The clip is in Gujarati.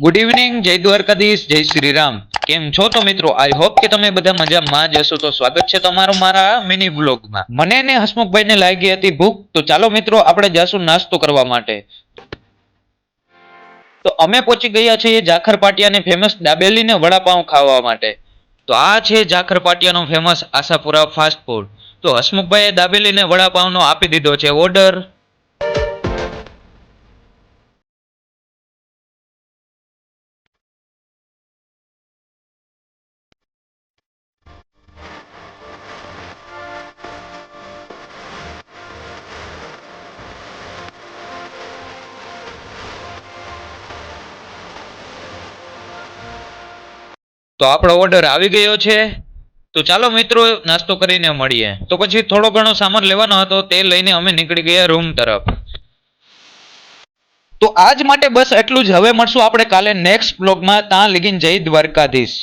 ગુડ ઇવનિંગ, જય દ્વારકાધીશ, જય શ્રી રામ. કેમ છો તો મિત્રો? આઈ હોપ કે તમે બધા મજામાં જ હશો. તો સ્વાગત છે તમારું મારા મિની બ્લોગમાં. મને ને હસમુખભાઈને લાગી હતી ભૂખ, તો ચાલો મિત્રો આપણે જાશું નાસ્તો કરવા માટે. તો અમે પહોંચી ગયા છીએ જાખર પાટિયાની ફેમસ દાબેલી ને વડાપાઉં ખાવા માટે. તો આ છે જાખર પાટિયાનો ફેમસ આશાપુરા ફાસ્ટ ફૂડ. તો હસમુખભાઈએ દાબેલી ને વડાપાઉંનો આપી દીધો છે ઓર્ડર. તો આપણો ઓર્ડર આવી ગયો છે. તો ચાલો મિત્રો નાસ્તો કરીને મળીએ. તો પછી થોડો ઘણો સામાન લેવાનો હતો, તે લઈને અમે નીકળી ગયા રૂમ તરફ. તો આજ માટે બસ એટલું જ. હવે મળશું આપણે કાલે નેક્સ્ટ બ્લોગમાં. ત્યાં લગીને જય દ્વારકાધીશ.